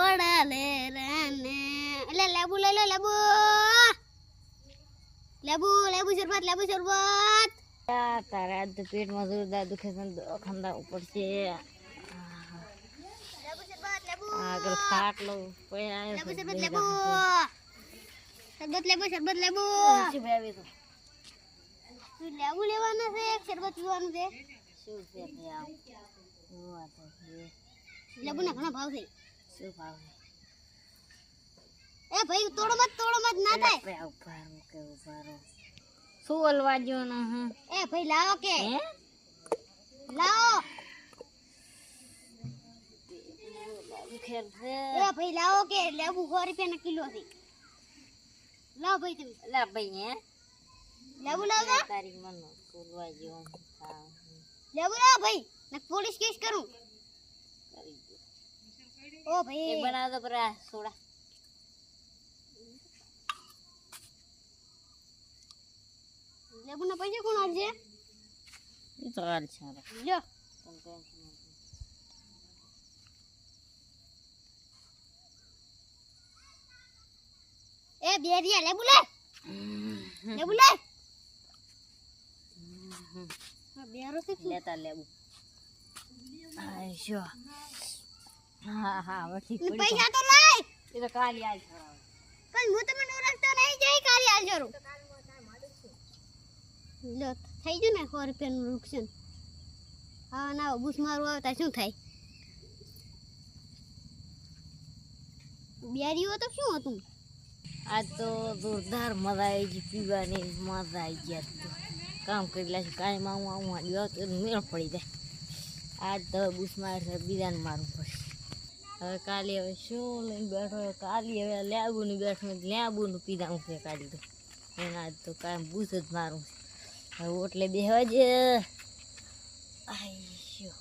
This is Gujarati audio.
ઓડા લે રાને એટલે લેબુ લઈ લો લેબુ લેબુ લેબુ શરબત તારે આજ તો પેટમાં જોરદાર દુખે છે ખંડા ઉપર છે લેબુ શરબત લેબુ આગળ ખાટલો પડ્યા લેબુ શરબત લેબુ શરબત લેબુ શું ભાવે તો તું લેબુ લેવાના છે એક શરબત પીવાનું છે શું છે ભાઈ આમ તો લેબુ ના ઘણા ભાવ છે શું ભાવ એ ભાઈ તોડો મત ના થાય ભાઈ ઉભારો કે ઉભારો શું ઓલવા જો ને એ ભાઈ લાવો કે હે લાવો ખેર છે એ ભાઈ લાવો કે લેબુ 100 રૂપિયા કિલો છે લાવો ભાઈ તમે લા ભાઈ હે લેબુ લાવો તારી મન ઓલવા જો લેબુ લાવો ભાઈ ને પોલીસ કેસ કરું કરી દો ઓ ભાઈ એક બનાવ તો પર સોડા લેબુ ના પૈસા કોણ આપશે ઈ તો હાલ છે લ્યો એ બેરિયા લેબુ લે હા બેરો છે લેતા લેવું આયશો હા હા હવે ઠીક પડી પૈસા તો લાય એ તો કાલી આલ પણ હું તમને ઓળખતો નહીં જઈ કાલી આલ જરું લો થઈ ગયું ને 100 રૂપિયાનું નુકસાન હા ના બુસ મારું આવતા શું થાય બેરીઓ તો શું હતું આજ તો જોરદાર મજા આવી ગઈ પીવાની મજા આવી ગયા તો કામ કરી લાગે કાંઈ માં હું આવ્યો તો મેળ પડી જાય આજ તો બુસ મારે બીજાને મારવું પડશે હવે કાલે હવે શું લઈને બેઠો કાલે હવે લેબુનું બેઠું લેબુનું પીધા હું કાઢી દઉં એના આજ તો કાંઈ બુસ જ મારું હવે ઓટલે બેહવા જ આઈશું